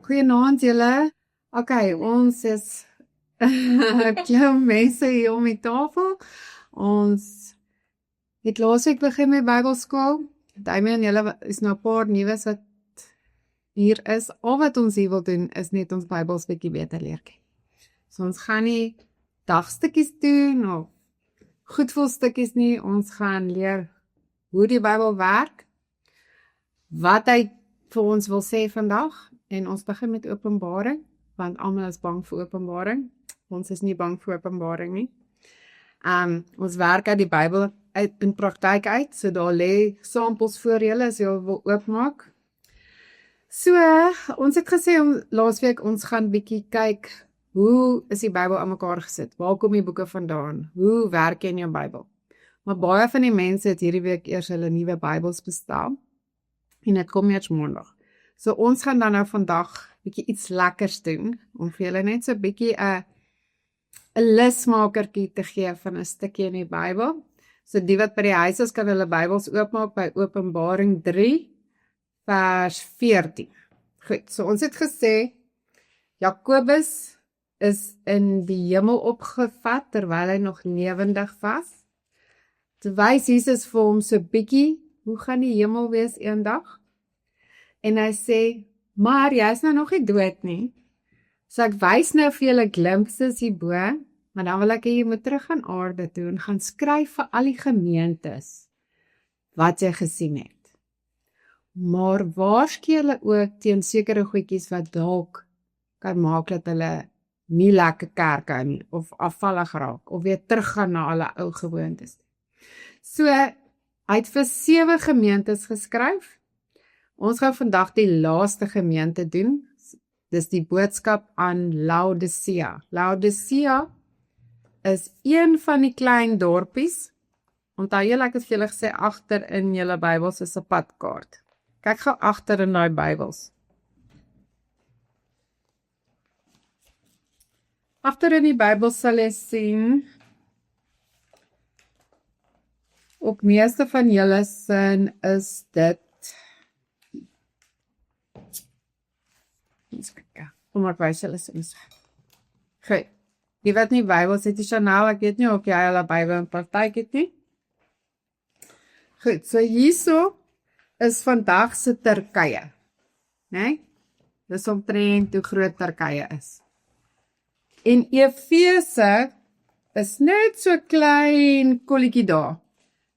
Goeienaand julle. Okay, ons is 'n klomp mense hier om die tafel. Ons het laasweek begin met Bybelskool. Damien, julle is nou 'n paar nuus wat hier is. Al wat ons hier wil doen is net ons Bybels bietjie beter leer ken. So ons gaan nie dagstukkies doen of goedvoelstukkies nie. Ons gaan leer hoe die Bybel werk, wat hy vir ons wil sê vandag. En ons begin met Openbaring, want almal is bang vir Openbaring. Ons is nie bang vir Openbaring nie. Ons werk uit die Bybel uit in praktyk uit, so daar lê samples voor julle as jy wil oopmaak. So, ons het gesê laasweek ons gaan bietjie kyk, hoe is die Bybel aan mekaar gesit? Waar kom die boeke vandaan? Hoe werk jy in jou Bybel? Maar baie van die mense het hierdie week eers hulle nuwe Bybels bestel, en dit kom eers maandag. So ons gaan dan nou vandag bietjie iets lekkers doen, om vir julle net so bietjie 'n lusmakertjie te gee van 'n stukkie in die Bybel. So die wat by die huis is, kan hulle Bybels oopmaak by Openbaring 3, vers 14. Goed, so ons het gesê, Jakobus is in die hemel opgevat, terwyl hy nog lewendig was. Toe wys Jesus vir hom so bietjie, hoe gaan die hemel wees eendag? En hy sê, maar jy is nou nog nie dood nie. So ek wys nou vir julle glimpses hierbo, maar dan wil ek hê jy moet terug aan aarde toe en gaan skryf vir al die gemeentes wat jy gesien het. Maar waarsku julle ook teen sekere goedjies wat dalk kan maak dat hulle nie lekker kerk hou nie, of afvallig raak, of weer teruggaan na hulle ou gewoontes. So, hy het vir 7 gemeentes geskryf. Ons gaan vandag die laaste gemeente doen. Dis die boodskap aan Laodicea. Laodicea is een van die klein dorpies. Onthou julle, ek het vir julle gesê, agter in julle Bybels is 'n padkaart. Kyk gou agter in daai Bybels. Agter in die Bybels sal jy sien, op meeste van julle sin is dit, kom maar wys julle sin. Goed, die wat nie Bybels het, die Chanel, ek weet nie of jy hulle Bybel in partyk het nie. Goed, so hierso is vandag se Turkye, né? Dis omtrent hoe groot Turkye is. En Efese is net so klein kolletjie daar.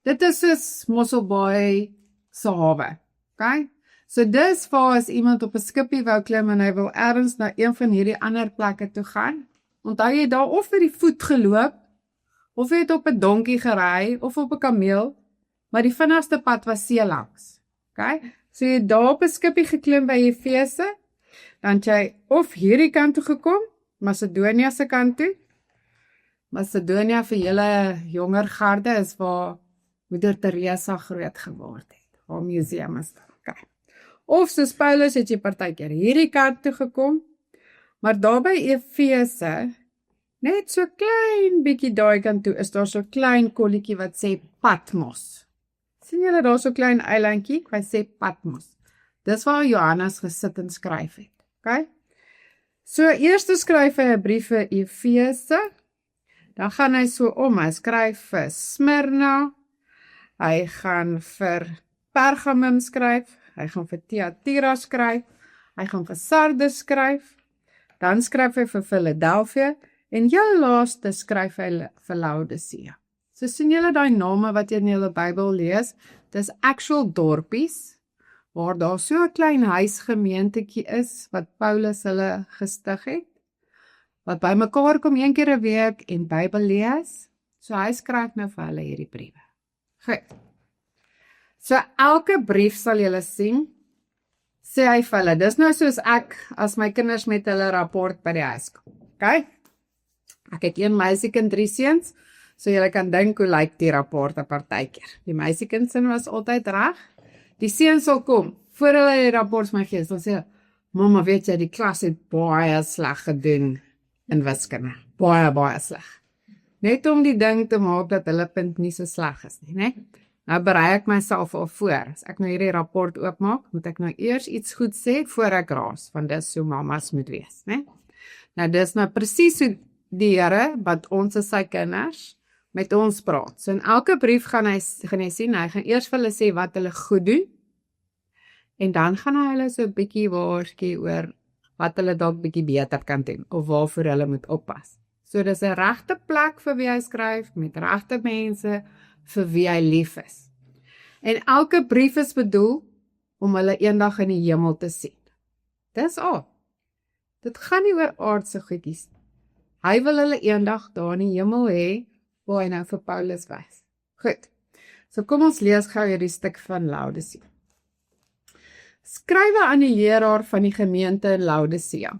Dit is soos Mosselbaai se hawe, okay? So dis waar as iemand op 'n skipie wou klim en hy wil ergens na een van hierdie ander plekke toe gaan, onthou jy daar of vir die voet geloop, of jy het op 'n donkie gery, of op 'n kameel, maar die vinnigste pad was see langs. Okay? So jy het daar op 'n skipie geklim by Efese, dan het jy of hierdie kant toe gekom, Macedonië se kant toe. Macedonië vir julle jonger garde is waar Moeder Teresa groot geword het. Haar museum is daar. Okay. Of soos Paulus het jy partykeer hierdie kant toe gekom, maar daar by Efese, net so klein bietjie daai kant toe, is daar so klein kolletjie wat sê Patmos. Sien julle daar so klein eilandjie, wat sê Patmos. Dis waar Johannes gesit en skryf het. Okay? So eers skryf hy 'n brief vir Efese, dan gaan hy so om, hy skryf vir Smyrna, hy gaan vir Pergamum skryf, hy gaan vir Thyatira skryf, hy gaan vir Sardes skryf, dan skryf hy vir Philadelphia, en heel laaste skryf hy vir Laodicea. So sien julle daai name wat jy in julle Bybel lees, dis actual dorpies, waar daar so 'n klein huisgemeentetjie is, wat Paulus hulle gestig het, wat by mekaar kom 1 keer 'n week en Bybel lees. So hy skryf nou vir hulle hierdie briewe. Goed. So elke brief sal julle sien, sê hy vir hulle, dis nou soos ek, as my kinders met hulle rapport by die huis kom. Okay? Ek het 1 meisiekind, 3 seuns, so julle kan dink hoe lyk die rapport 'n partykeer. Die meisiekind sin was altyd reg. Die seuns sal kom, voor hulle die rapport my gee, sal sê, mamma, weet jy, die klas het baie sleg gedoen in wiskunde. Baie sleg. Net om die ding te maak dat hulle punt nie so sleg is nie, né? Nou berei ek myself al voor. As ek nou hierdie rapport oopmaak, moet ek nou eers iets goed sê voor ek raas, want dis so mamas moet wees, né? Nou dis nou presies so die Here wat ons as sy kinders met ons praat. So in elke brief gaan jy sien, hy gaan eers vir hulle sê wat hulle goed doen, en dan gaan hy hulle so 'n bietjie waarsku oor wat hulle dalk bietjie beter kan doen, of waarvoor hulle moet oppas. So dis 'n regte plek vir wie hy skryf, met regte mense, vir wie hy lief is. En elke brief is bedoel om hulle eendag in die hemel te sien. Dis al. Dit gaan nie oor aardse goedjies. Hy wil hulle eendag daar in die hemel hê, waar hy nou vir Paulus wys. Goed, so kom ons lees gou hierdie stuk van Laodicea. Skrywe aan die leraar van die gemeente in Laodicea.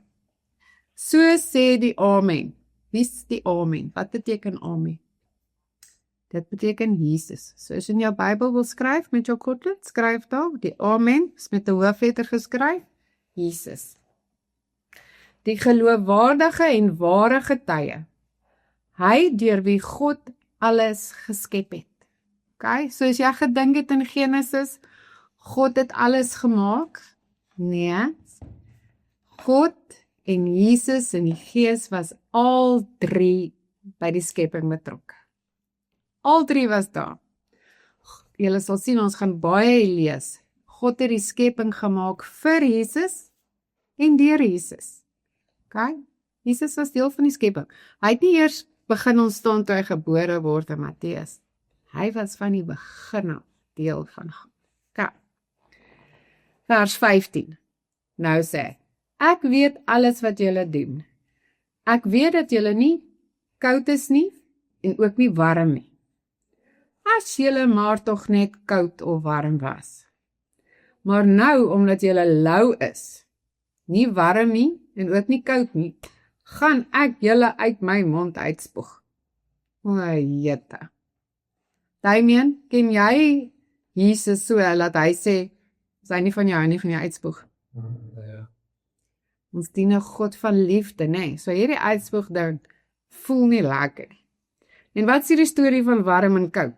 So sê die Amen. Wie is die Amen? Wat beteken Amen? Dit beteken Jesus. So as jy in jou Bybel wil skryf met jou kortlet, skryf daar, die Amen is met 'n hoofletter geskryf, Jesus. Die geloofwaardige en ware getuie, hy deur wie God alles geskep het. Okay, so as jy gedink het in Genesis, God het alles gemaak? Nee, God en Jesus en die Gees was al drie by die skepping betrokke. Al drie was daar. Julle sal sien, ons gaan baie lees. God het die skepping gemaak vir Jesus en deur Jesus. Okay? Jesus was deel van die skepping. Hy het nie eers begin ontstaan toe hy gebore word in Matteus. Hy was van die begin af deel van God. Okay. Vers 15. Nou sê, ek weet alles wat julle doen. Ek weet dat julle nie koud is nie en ook nie warm nie. As julle maar tog net koud of warm was. Maar nou, omdat julle lou is, nie warm nie en ook nie koud nie, gaan ek julle uit my mond uitspoeg. O, jette. Damien, ken jy Jesus so, dat hy sê, is hy nie van jou uitspoeg? Ja. Ons dien 'n God van liefde, nee. So hierdie uitspoeg ding voel nie lekker. En wat is die storie van warm en koud?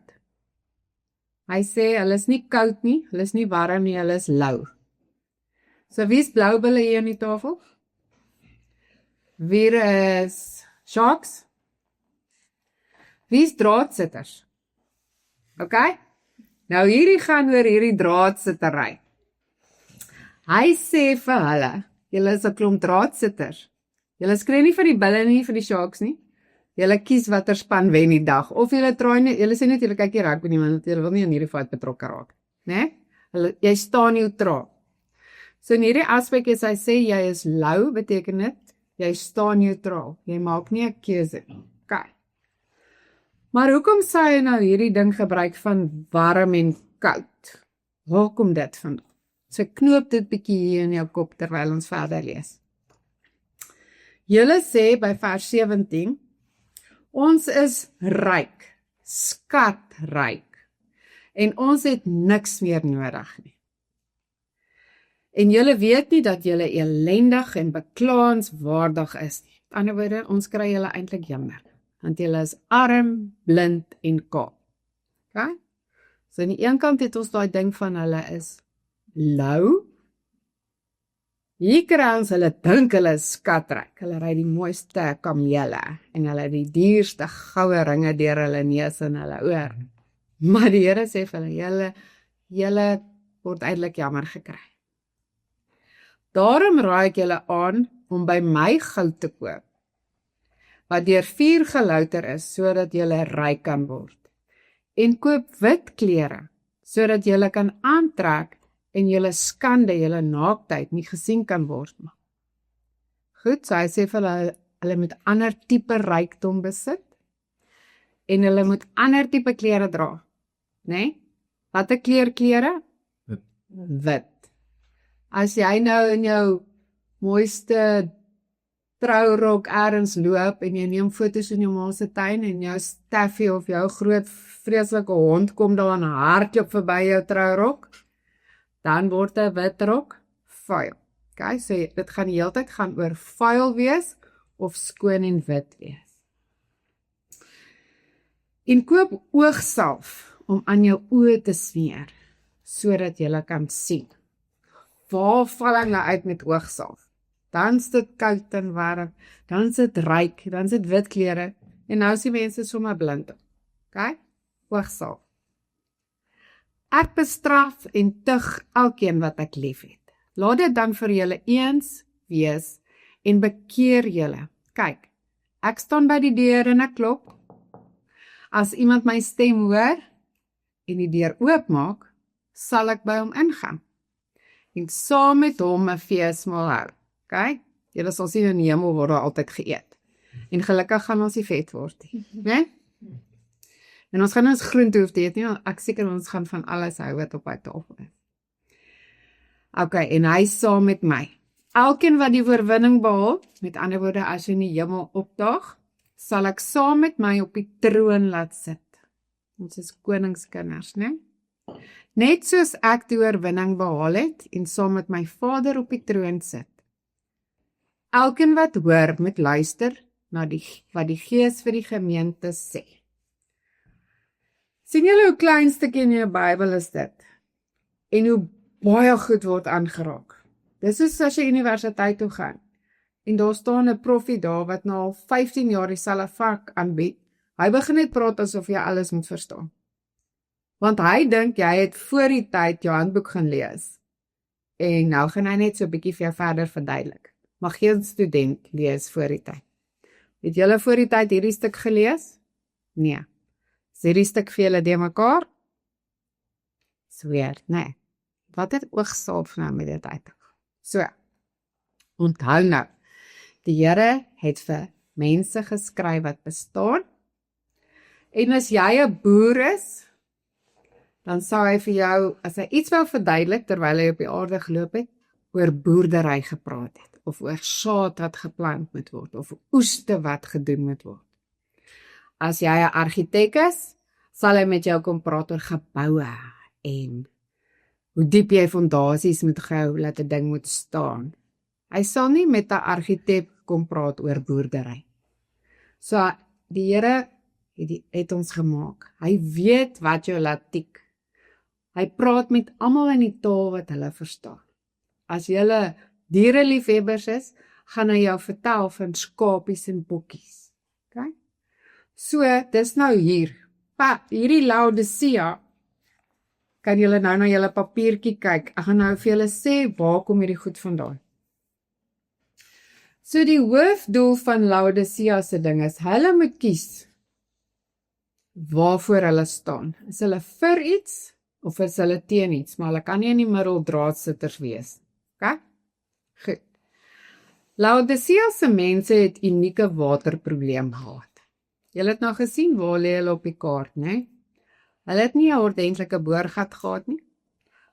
Hy sê, hulle is nie koud nie, hulle is nie warm nie, hulle is lou. So wie is blaubulle hier aan die tafel? Wie is sharks? Wie is draadsitters? OK? Nou hierdie gaan oor hierdie draadsittery. Hy sê vir hulle, julle is 'n klomp draadsitters. Julle skree nie vir die bulle nie, vir die sharks nie. Julle kies watter span wen die dag. Of julle traai nie, julle sê net julle kyk nie rugby nie, want julle wil nie in hierdie fight betrokke raak, né? Jy staan neutraal. So in hierdie aspek is hy sê jy is lou, beteken dit jy staan neutraal. Jy maak nie 'n keuse nie. OK. Maar hoekom sê hy nou hierdie ding gebruik van warm en koud? Waar kom dit vandaan? So knoop dit bietjie hier in jou kop terwyl ons verder lees. Julle sê by vers 17, ons is ryk, skatryk, en ons het niks meer nodig nie. En julle weet nie dat julle elendig en beklaanswaardig is nie. Met ander woorde, ons kry julle eintlik jammer, want julle is arm, blind en kaal. Okay? So aan die een kant het ons daai ding van hulle is lou. Hier kry ons hulle dink hulle is skatryk. Hulle ry die mooiste kamele en hulle het die duurste goue ringe deur hulle neus en hulle oor. Maar die Here sê vir hulle, julle word eintlik jammer gekry. Daarom raai ek julle aan om by my goud te koop, wat deur vuur gelouter is, sodat julle ryk kan word. En koop wit klere, sodat julle kan aantrek en julle skande, julle naaktheid nie gesien kan word. Goed, so hy sê vir hulle moet ander tipe rykdom besit, en hulle moet ander tipe klere dra, né? Watter klere? Wit. As jy nou in jou mooiste trourok ergens loop en jy neem foto's in jou ma se tuin en jou Staffy of jou groot vreeslike hond kom daar aan hardloop verby jou trourok, dan word 'n wit rok vuil. Okay, so dit gaan die hele tyd gaan oor vuil wees of skoon en wit wees. En koop oogsalf om aan jou oë te smeer, sodat jy kan sien. Waar val ek nou uit met oogsalf? Dan is dit koud en warm, dan is dit ryk, dan is dit wit klere, en nou is die mense sommer blind. Okay? Oogsalf. Ek bestraf en tug elkeen wat ek lief het. Laat dit dan vir julle eens wees en bekeer julle. Kyk, ek staan by die deur en ek klop. As iemand my stem hoor en die deur oopmaak, sal ek by hom ingaan en saam met hom 'n feesmaal hou. Okay? Julle sal sien in die hemel word daar altyd geëet. En gelukkig gaan ons nie vet word nie, né? En ons gaan ons groente hoef te eet nie, ek seker ons gaan van alles hou wat op hy tafel is. Okay, en hy saam met my. Elkeen wat die oorwinning behaal, met ander woorde as hy in die hemel opdaag, sal ek saam met my op die troon laat sit. Ons is koningskinders, né? Net soos ek die oorwinning behaal het en saam met my Vader op die troon sit. Elkeen wat hoor, moet luister na wat die Gees vir die gemeente sê. Sien julle hoe klein stukkie in jou Bybel is dit? En hoe baie goed word aangeraak. Dis soos as jy universiteit toe gaan. En daar staan 'n proffie daar wat nou al 15 jaar dieselfde vak aanbied. Hy begin net praat asof jy alles moet verstaan. Want hy dink jy het voor die tyd jou handboek gaan lees. En nou gaan hy net so 'n bietjie vir jou verder verduidelik. Maar geen student lees voor die tyd. Het julle voor die tyd hierdie stuk gelees? Nee. Is hierdie stuk vir julle de mekaar? Sweer, nee. Wat het oogsalf nou met dit uit? So, onthou nou, die Here het vir mense geskryf wat bestaan, en as jy 'n boer is, dan sal hy vir jou, as hy iets wou verduidelik, terwyl hy op die aarde geloop het, oor boerdery gepraat het, of oor saad wat geplant moet word, of oeste wat gedoen moet word. As jy 'n argitek is, sal hy met jou kom praat oor geboue, en hoe diep jy fondasies moet gehou, laat 'n ding moet staan. Hy sal nie met 'n argitek kom praat oor boerdery. So, die Here het ons gemaak. Hy weet wat jou laat tik. Hy praat met almal in die taal wat hulle verstaan. As julle diereliefhebbers is, gaan hy jou vertel van skapies en bokkies. Okay? So, dis nou hier. Hierdie Laodicea, kan julle nou na julle papiertjie kyk. Ek gaan nou vir julle sê, waar kom hierdie goed vandaan? So die hoofdoel van Laodicea se ding is, hulle moet kies waarvoor hulle staan. Is hulle vir iets, of is hulle teen iets, maar hulle kan nie in die middel draadsitters wees. Okay? Goed. Laodicea se mense het unieke waterprobleem gehad. Julle het nou gesien, waar lê hulle op die kaart, né? Hulle het nie 'n ordentlike boorgat gehad nie.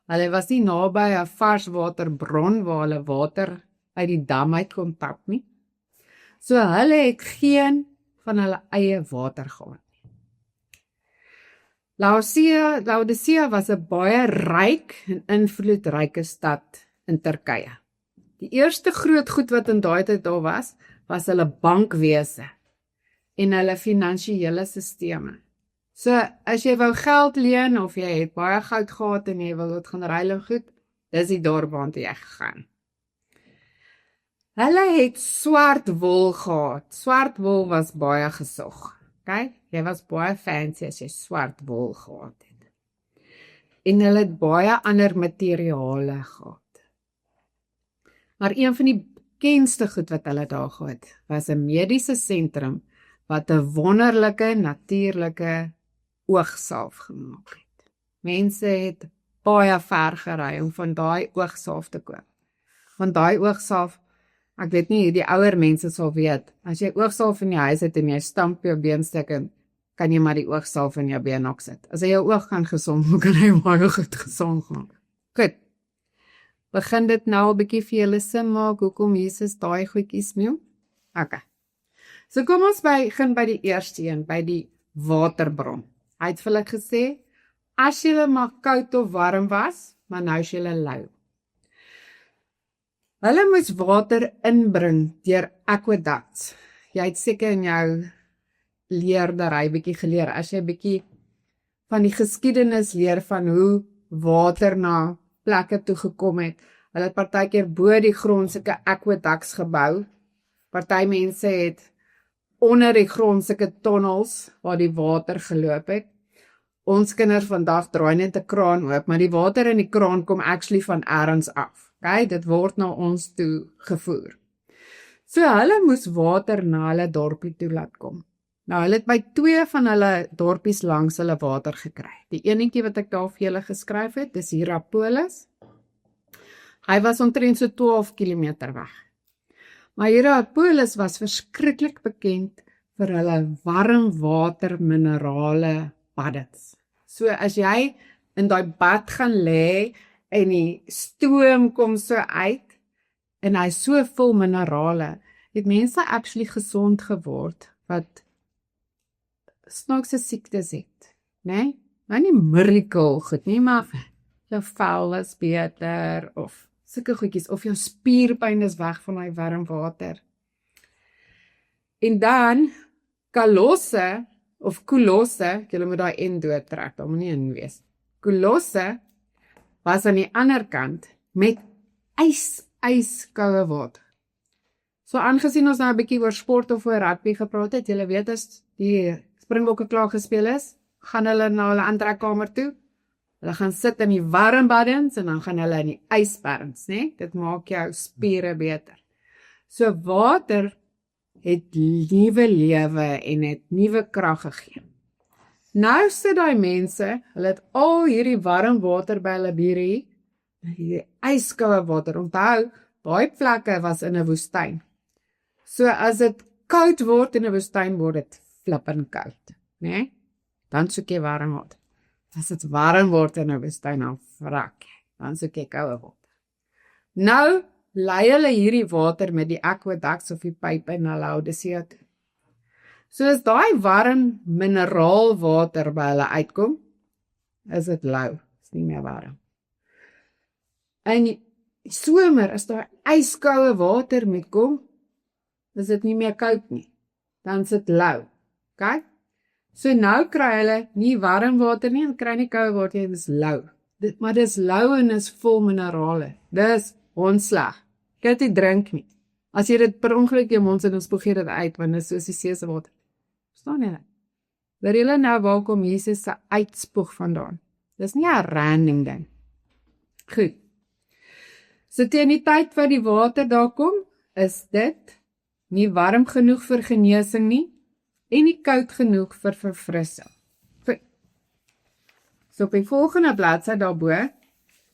Hulle was nie naby 'n varswaterbron waar hulle water uit die dam uit kon tap nie. So hulle het geen van hulle eie water gehad nie. Laodicea was 'n baie ryk en invloedryke stad in Turkye. Die eerste groot goed wat in daai tyd daar was hulle bankwese en hulle finansiële sisteme. So, as jy wou geld leen, of jy het baie goud gehad en jy wil dit gaan ruil en goed, dis die dorp waartoe jy gegaan. Hulle het swart wol gehad. Swart wol was baie gesog. Okay? Jy was baie fancy as jy swart wol gehad het. En hulle het baie ander materiale gehad. Maar een van die bekendste goed wat hulle daar gehad, was 'n mediese sentrum wat 'n wonderlike, natuurlike oogsalf gemaak het. Mense het baie ver gery om van daai oogsalf te koop. Van daai oogsalf, ek weet nie, die ouer mense sal weet, as jy oogsalf in jou huis het en jy stamp jou beenstuk in, kan jy maar die oogsalf in jou been ook sit. As jy jou oog kan gesond maak, kan hy baie goed gesond maak. Goed. Begin dit nou 'n bietjie vir julle sin maak, hoekom Jesus daai goedjies meel? Okay. So kom ons begin by die eerste een, by die waterbron. Hy het vir hulle gesê, as julle maar koud of warm was, maar nou is julle lou. Hulle moes water inbring deur aqueducts. Jy het seker in jou leerdery bietjie geleer, as jy bietjie van die geskiedenis leer van hoe water na plekke toe gekom het. Hulle het partykeer bo die grond sulke aqueducts gebou. Party mense het onder die grond sulke tunnels waar die water geloop het. Ons kinders vandag draai net 'n kraan oop, maar die water in die kraan kom actually van elders af. Okay, dit word na ons toe gevoer. So hulle moes water na hulle dorpie toe laat kom. Nou, hulle het by 2 van hulle dorpies langs hulle water gekry. Die enetjie wat ek daar vir julle geskryf het, dis Hierapolis. Hy was omtrent so 12 kilometer weg. Maar Hierapolis was verskriklik bekend vir hulle warmwater minerale baddens. So as jy in daai bad gaan lê en die stoom kom so uit en hy so vol minerale, het mense actually gesond geword wat snaakse siektes het, né? Nou nie miracle goed nie, maar jou vel is beter of sulke goedjies of jou spierpyn is weg van daai warm water. En dan Kolosse of Kolosse, julle moet daai en doodtrek, daar moet nie in wees. Kolosse was aan die ander kant met ijskoue water. So aangesien ons nou 'n bietjie oor sport of oor rugby gepraat het, julle weet as die Springbokke klaar gespeel is, gaan hulle na hulle aantrekkamer toe. Hulle gaan sit in die warm baddens en dan gaan hulle in die ysbaddens, né? Dit maak jou spiere beter. So water het nuwe lewe en het nuwe krag gegee. Nou sit daai mense, hulle het al hierdie warm water by hulle bure, hierdie ijskoue water. Onthou, daai plekke was in 'n woestyn. So as dit koud word in 'n woestyn, word dit flippend koud, né? Dan soek jy warm water. As dit warm word in 'n woestyn, dan vrak jy. Dan soek jy koue water. Nou lei hulle hierdie water met die aqueducts of die pype na Laodicea toe. So as daai warm mineraalwater by hulle uitkom, is dit lou, is nie meer warm. En die somer, as daar ijskoue water met kom, is dit nie meer koud nie. Dan is dit lou. Okay? So nou kry hulle nie warm water nie, en kry nie koue water nie, dit is lou. Maar dit is lou en is vol minerale. Dis onsslag. Jy kan dit drink nie. As jy dit per ongeluk jou mond sit, dan spoeg jy dit uit, want dit is soos die see se water. Verstaan julle? Hoor julle nou waar kom Jesus se uitspoeg vandaan? Dis nie 'n random ding. Goed. So teen die tyd wat die water daar kom, is dit nie warm genoeg vir genesing nie, en nie koud genoeg vir verfrissing. Goed. So op die volgende bladsy daarbo,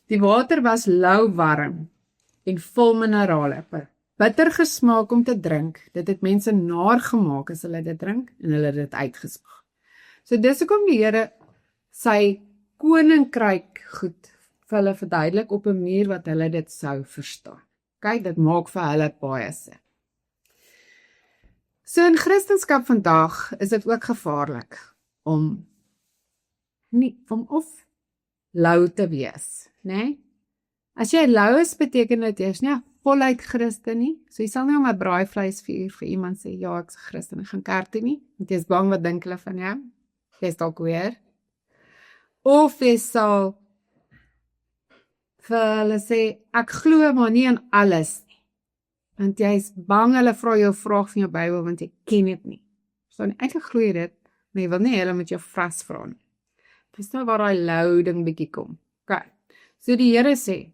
die water was lou warm en vol minerale. Bitter gesmaak om te drink. Dit het mense naar gemaak as hulle dit drink en hulle het dit uitgespoeg. So dis hoekom die Here sy koninkryk goed vir hulle verduidelik op 'n manier wat hulle dit sou verstaan. Kyk, dit maak vir hulle baie sin. So in Christendom vandag is dit ook gevaarlik om of lou te wees, né? As jy lou is, beteken dit jy is nie 'n voluit Christen nie. So jy sal nie om 'n braaivleisvuur vir iemand sê, ja, ek's 'n Christen, ek gaan kerk toe nie, want jy is bang wat dink hulle van jou. Jy is dalk weer. Of jy sal vir hulle sê, ek glo maar nie in alles nie. Want jy is bang hulle vra jou vraag van jou Bybel, want jy ken dit nie. So eintlik glo jy dit, maar jy wil nie hulle met jou vra nie. Dis nou waar daai lou ding bietjie kom. Okay. So die Here sê,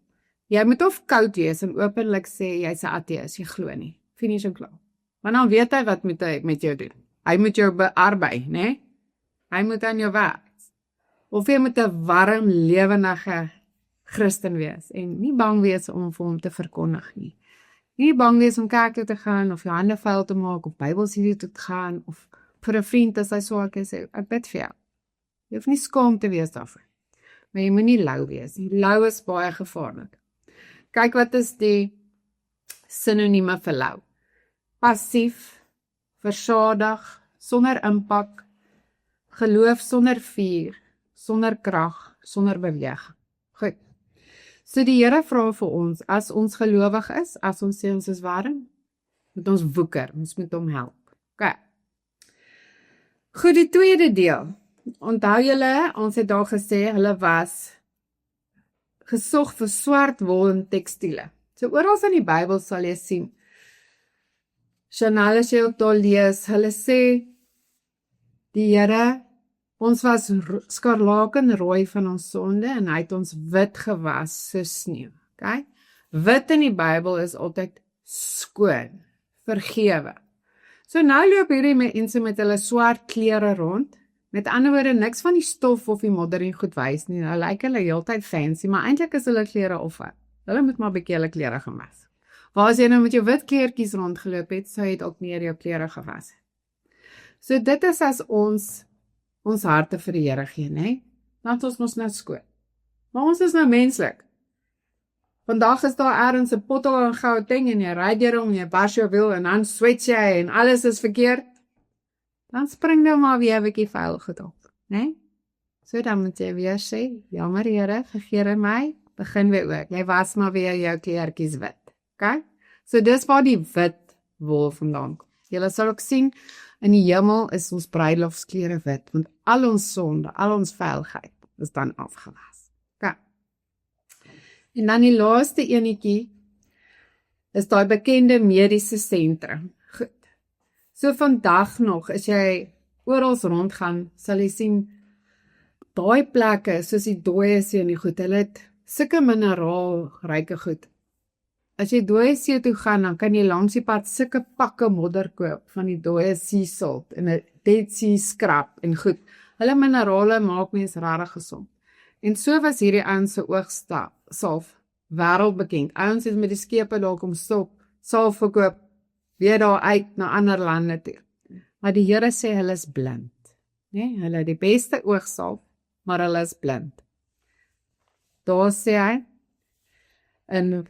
jy moet of koud wees en openlik sê jy's 'n ateïs, jy glo nie. Finies en klaar. Want dan weet hy wat moet hy met jou doen. Hy moet jou bearbei, né? Hy moet aan jou werk. Of jy moet 'n warm, lewendige Christen wees en nie bang wees om vir hom te verkondig nie. Nie bang wees om kerk toe te gaan of jou hande vuil te maak of Bybelstudie toe te gaan of vir 'n vriend as hy swak is, ek bid vir jou. Jy hoef nie skaam te wees daarvoor. Maar jy moet nie lou wees. Die lou is baie gevaarlik. Kyk wat is die sinonieme vir lou. Passief, versadig, sonder impak, geloof sonder vuur, sonder krag, sonder beweging. Goed. So die Here vra vir ons, as ons gelowig is, as ons sê ons is warm, moet ons woeker, ons moet hom help. Okay. Goed, die tweede deel. onthou julle, ons het daar gesê, hulle was gesog vir swart wol en tekstiele. So oral in die Bybel sal jy sien, Chanel, as jy ook daar lees, hulle sê, die Here, ons was skarlakenrooi van ons sonde en hy het ons wit gewas so sneeu. Okay? Wit in die Bybel is altyd skoon, vergewe. So nou loop hierdie mense met hulle swart klere rond, met ander woorde niks van die stof of die modder en goed wys nie, nou lyk hulle heeltyd fancy, maar eintlik is hulle klere offer. Hulle moet maar bietjie hulle klere gewas. Waar as jy nou met jou wit kleertjies rondgeloop het, sou jy het ook meer jou klere gewas. So dit is as ons harte vir die Here gee, né? Dan is ons mos nou skoon. Maar ons is nou menslik. Vandag is daar ergens 'n pottel en goue ding en jy ry deur hom, jy bars jou wiel en dan swet jy en alles is verkeerd. Dan spring nou maar weer 'n bietjie vuil goed op, né? So dan moet jy weer sê, jammer Here, vergewe my, begin weer ook. Jy was maar weer jou kleertjies wit. Okay? So dis waar die wit wol vandaan kom. Julle sal ook sien, in die hemel is ons bruilofsklere wit, want al ons sonde, al ons vuilheid is dan afgewas. Okay. En dan die laaste enetjie is daai bekende mediese sentrum. Goed. So vandag nog, as jy oral rondgaan, sal jy sien, daai plekke, soos die dooie see en die goed, hulle het sulke mineraalryke goed. As jy dooie see toe gaan, dan kan jy langs die pad sulke pakke modder koop van die dooie sea salt en 'n Dead Sea scrub en goed. Hulle minerale maak mens regtig gesond. En so was hierdie ouens se oogsalf wêreldbekend. Ouens het met die skepe daar kom stop, salf verkoop, weer daar uit na ander lande toe. Maar die Here sê hulle is blind. Nee, hulle het die beste oogsalf, maar hulle is blind. Daar sê hy, en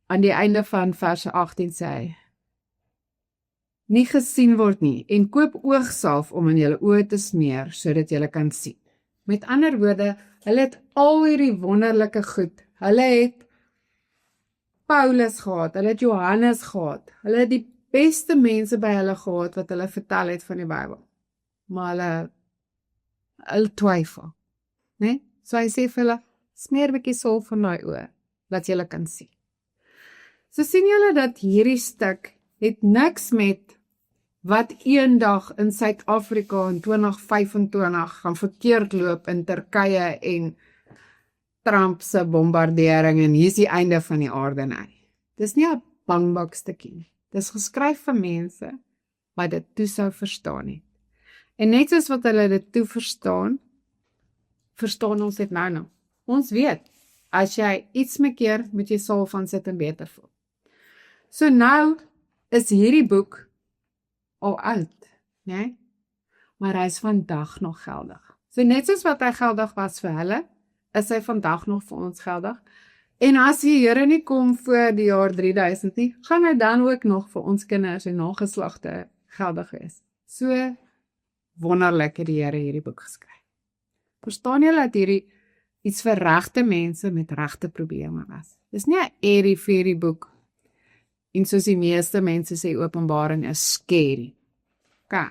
aan die einde van vers 18 sê hy, nie gesien word nie, en koop oogsalf om in julle oë te smeer, sodat julle kan sien. Met ander woorde, hulle het al hierdie wonderlike goed, hulle het Paulus gehad, hulle het Johannes gehad, hulle het die beste mense by hulle gehad, wat hulle vertel het van die Bybel. Maar hulle twyfel, né? So hy sê vir hulle, smeer 'n bietjie salf van daai oë, dat julle kan sien. So sien julle dat hierdie stuk het niks met wat eendag in Suid-Afrika in 2025 gaan verkeerd loop in Turkye en Trump se bombardering en hier is die einde van die aarde nie. Dis nie 'n bangbak stukkie nie. Dis geskryf vir mense wat dit toe sou verstaan het. En net soos wat hulle dit toe verstaan ons dit nou. Ons weet, as jy iets mekeer, moet jy salf van sit en beter voel. So nou is hierdie boek al oud, né? Maar hy is vandag nog geldig. So net soos wat hy geldig was vir hulle, is hy vandag nog vir ons geldig. En as die Here nie kom voor die jaar 3000 nie, gaan hy dan ook nog vir ons kinders en nageslagte geldig wees. So wonderlik het die Here hierdie boek geskryf. Verstaan julle dat hierdie iets vir regte mense met regte probleme was? Dis nie 'n airy-fairy boek. En soos die meeste mense sê, Openbaring is scary. Okay.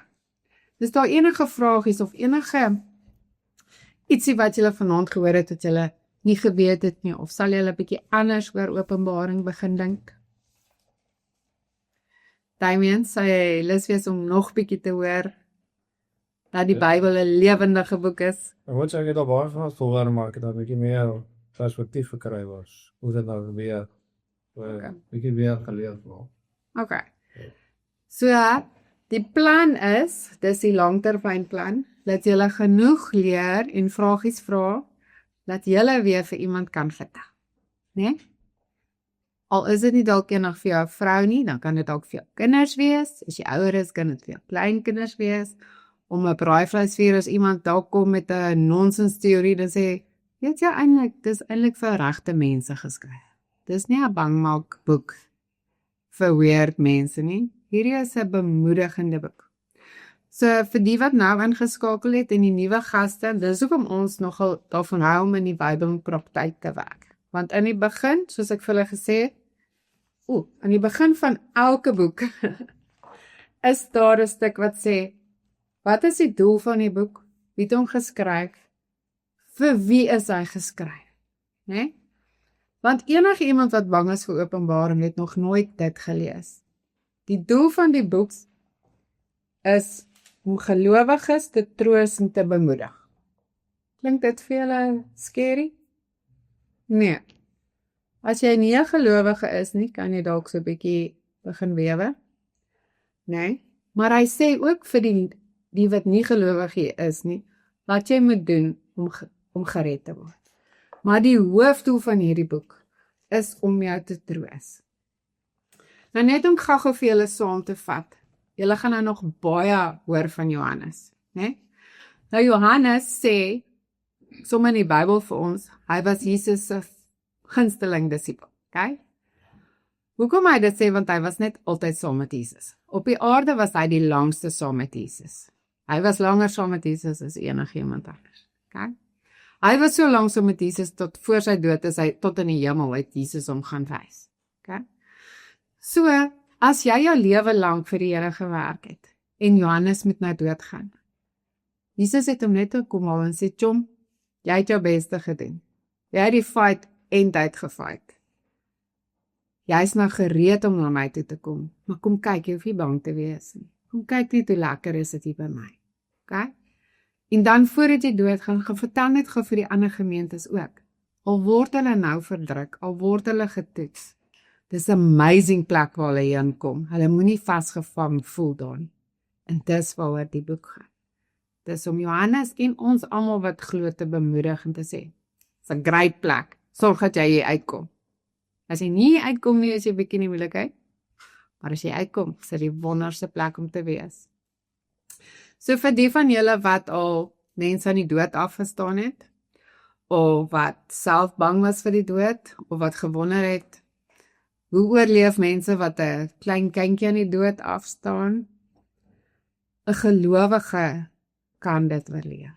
Dis daar enige vragies of enige ietsie wat julle vanaand gehoor het, wat julle nie geweet het nie, of sal julle 'n bietjie anders oor Openbaring begin dink? Damien, sal jy lus wees om nog bietjie te hoor dat die Bybel 'n lewendige boek is? Ek moet sê ek het al baie van volwaar maak, dat 'n bietjie meer perspektief gekry was. Hoe dit nou weer bietjie weer geleer word. Okay. So, die plan is, dis die langtermynplan, dat julle genoeg leer en vragies vra, dat julle weer vir iemand kan vertel. Né? Al is dit nie dalk eendag vir jou vrou nie, dan kan dit dalk vir jou kinders wees. As jy ouer is, kan dit vir jou kleinkinders wees. Om 'n braaivleisvuur as iemand dalk kom met 'n nonsens teorie, dan sê, weet jy eintlik, dis eintlik vir regte mense geskryf. Dis nie 'n bangmaak boek vir weird mense nie. Hierdie is 'n bemoedigende boek. So vir die wat nou ingeskakel het en die nuwe gaste, dis hoekom ons nogal daarvan hou om in die Bybelpraktyk te werk. Want in die begin, soos ek vir hulle gesê het, aan die begin van elke boek is daar 'n stuk wat sê, wat is die doel van die boek? Wie het hom geskryf? Vir wie is hy geskryf? Né? Want enige iemand wat bang is vir Openbaring het nog nooit dit gelees. Die doel van die boek is om gelowiges te troos en te bemoedig. Klink dit vir julle scary? Nee. As jy nie 'n gelowige is nie, kan jy dalk so 'n bietjie begin wewe. Nee, maar hy sê ook vir die wat nie gelowig is nie, wat jy moet doen om gered te word. Maar die hoofdoel van hierdie boek is om jou te troos. Nou net om gou-gou vir julle saam te vat. Julle gaan nou nog baie hoor van Johannes, né? Nou Johannes sê, sommer in die Bybel vir ons, hy was Jesus se gunsteling disipel, okay? Hoekom hy dit sê? Want hy was net altyd saam met Jesus. Op die aarde was hy die langste saam met Jesus. Hy was langer saam met Jesus as enigiemand anders, okay? Hy was so lank saam met Jesus tot voor sy dood is hy tot in die hemel het Jesus hom gaan wys, okay? So, as jy jou lewe lank vir die Here gewerk het, en Johannes moet nou doodgaan, Jesus het hom net gekom haal en sê, "Chom, jy het jou beste gedoen. Jy het die fight end uitgefight. Jy is nou gereed om na my toe te kom, maar kom kyk, jy hoef nie bang te wees nie. Kom kyk net hoe lekker is dit hier by my." Okay? En dan voordat jy doodgaan, vertel net gou vir die ander gemeentes ook. Al word hulle nou verdruk, al word hulle getoets. Dis 'n amazing plek waar hulle heen kom. Hulle moenie vasgevang voel daar nie. En dis waaroor die boek gaan. Dis om Johannes en ons almal wat glo te bemoedig en te sê, "It's a great plek. Sorg dat jy hier uitkom." As jy nie uitkom nie, is jy bietjie in die moeilikheid. Maar as jy uitkom, is dit die wonderste plek om te wees. So vir die van julle wat al mense aan die dood afgestaan het, of wat self bang was vir die dood, of wat gewonder het, hoe oorleef mense wat 'n klein kindjie aan die dood afstaan? 'n Gelowige kan dit oorleef.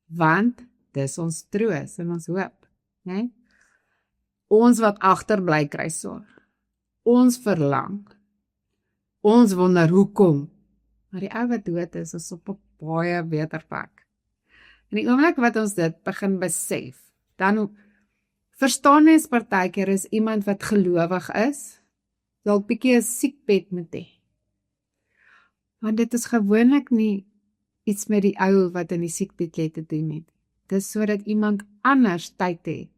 Want dis ons troos en ons hoop, né? Ons wat agterbly kry sorg. Ons verlang. Ons wonder hoekom. Maar die ou wat dood is op 'n baie beter plek. En die oomblik wat ons dit begin besef, dan verstaan mens partykeer is iemand wat gelowig is, dalk bietjie 'n siekbed moet hê. Want dit is gewoonlik nie iets met die ou wat in die siekbed lê te doen het. Dis sodat iemand anders tyd het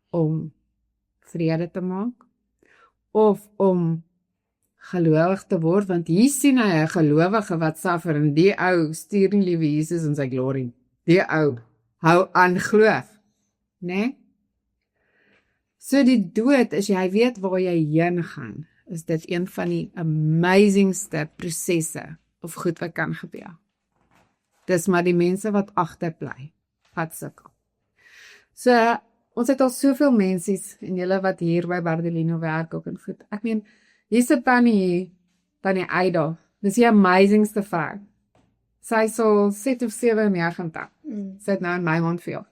om vrede te maak, of om gelowig te word, want hier sien hy 'n gelowige wat suffer, en die ou stuur nie liewe Jesus in sy glorie. Die ou hou aan glo, né? So die dood, as jy weet waar jy heen gaan, is dit een van die amazingste prosesse of goed wat kan gebeur. Dis maar die mense wat agterbly, wat sukkel. So, ons het al soveel mensies, en julle wat hier by Bardelino werk ook en goed. Ek meen, hier sit Tannie Aida, dis die amazingste vrou. Sy is al 7 of 97, sit nou in my Montveld.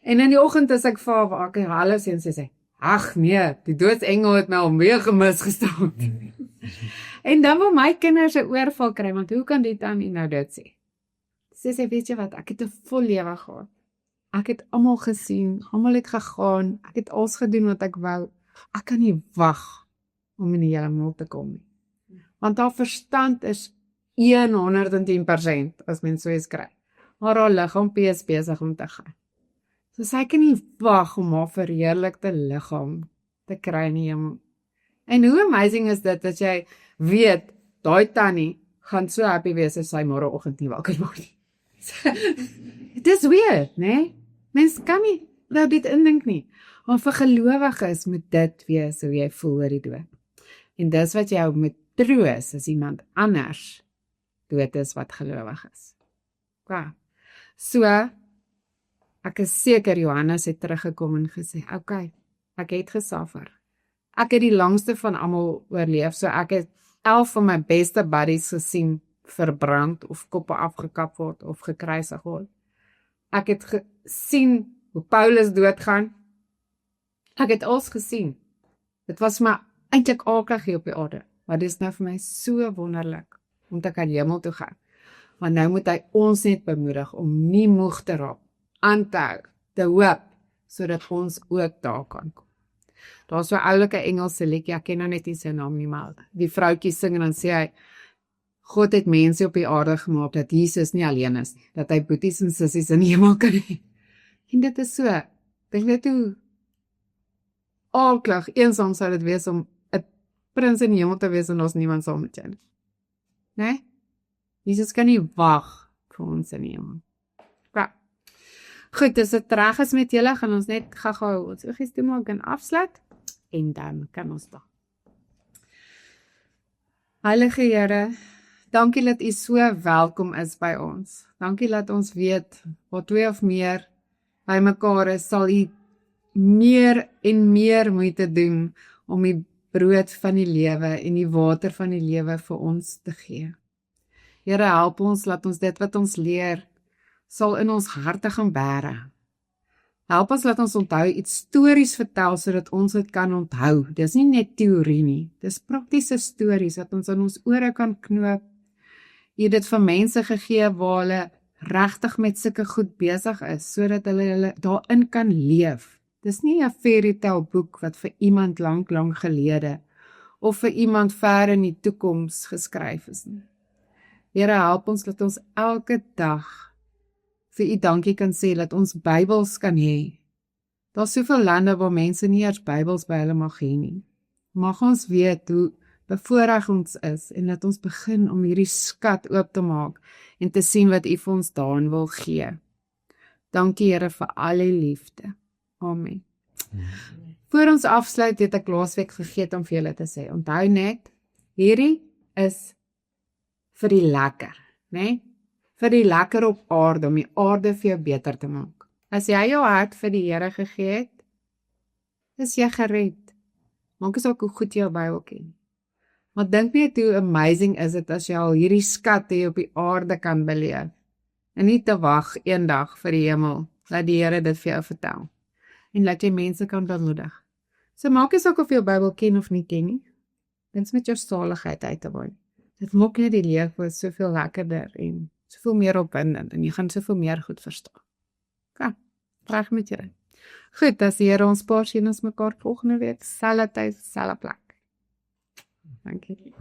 En in die oggend as ek vir haar hallo sê en sy sê, "Ag nee, die doodsengel het my alweer gemis gestaan." En dan wil my kinders 'n oorval kry, want hoe kan die Tannie nou dit sê? Sy weet jy wat, ek het 'n vol lewe gehad. Ek het almal gesien, almal het gegaan, ek het alles gedoen wat ek wou. Ek kan nie wag om in die hemel te kom nie. Want haar verstand is 110% as mens so iets kry. Maar haar liggaampie is besig om te gaan. So sy kan nie wag om haar verheerlikte liggaam te kry in die hemel. En hoe amazing is dit, dat jy weet, daai Tannie gaan so happy wees as sy môreoggend nie wakker word nie. Dit is weird, né? Mens kan nie nou dit indink nie. Maar vir gelowiges moet dit wees hoe jy voel oor die dood. En dis wat jou moet troos as iemand anders dood is wat gelowig is. Okay. So, ek is seker Johannes het teruggekom en gesê, okay, ek het gesuffer. Ek het die langste van almal oorleef, so ek het 11 van my beste buddies gesien verbrand of koppe afgekap word of gekruisig word. Ek het gesien hoe Paulus doodgaan. Ek het alles gesien. Dit was maar eintlik aklig hier op die aarde, maar dit is nou vir my so wonderlik om te kan hemel toe gaan. Maar nou moet hy ons net bemoedig om nie moeg te raak, aan te hou, te hoop, sodat ons ook daar kan kom. Daar's so 'n oulike Engelse liedjie, ek ken nou net nie sy naam nie, maar die vroutjie sing en dan sê hy, God het mense op die aarde gemaak, dat Jesus nie alleen is nie, dat hy boeties en sissies in die hemel kan hê. En dit is so, dink net hoe alklag eensaam sou dit wees om 'n prins in die hemel te wees en ons niemand saam met jou nie. Nee? Jesus kan nie wag vir ons in die hemel. Ja. Goed, as dit reg is met julle, gaan ons net gou ons oogies toemaak en afsluit en dan kan ons daar. Heilige Here, dankie dat U so welkom is by ons. Dankie dat ons weet, waar 2 of meer by mekaar is, sal U meer en meer moeite doen om die brood van die lewe en die water van die lewe vir ons te gee. Here, help ons, laat ons dit wat ons leer, sal in ons harte gaan bære. Help ons, laat ons onthou, iets stories vertel, sodat ons dit kan onthou. Dis nie net teorie nie, dis praktiese stories, wat ons in ons ore kan knoop. Jy het dit vir mense gegee, waar hulle regtig met sulke goed besig is, sodat hulle daarin kan leef. Dis nie 'n fairy tale boek, wat vir iemand lank gelede, of vir iemand ver in die toekoms geskryf is nie. Here, help ons, dat ons elke dag vir U dankie kan sê, dat ons Bybels kan hê. Daar's soveel lande waar mense nie eers Bybels by hulle mag hê nie. Mag ons weet hoe bevoorreg ons is, en dat ons begin om hierdie skat oop te maak, en te sien wat U vir ons daarin wil gee. Dankie Here vir al U liefde. Amen. Voor ons afsluit, het ek laasweek vergeet om vir julle te sê, onthou net, hierdie is vir die lekker, né? Vir die lekker op aarde, om die aarde vir jou beter te maak. As jy jou hart vir die Here gegee het, is jy gered. Maak is ook hoe goed jy jou Bybel ken. Maar dink net hoe amazing is dit, as jy al hierdie skat hier op die aarde kan beleef, en nie te wag eendag vir die hemel, laat die Here dit vir jou vertel, en laat jy mense kan bemoedig. So maak is ook of jy jou Bybel ken of nie ken nie, wens met jou saligheid uit te woon. Dit maak net die lewe soveel lekkerder en soveel meer opwindend en jy gaan soveel meer goed verstaan. Ja, reg met julle. Goed, as die Here ons paar sien ons mekaar volgende week, selfde tyd, selfde plek. Dankie.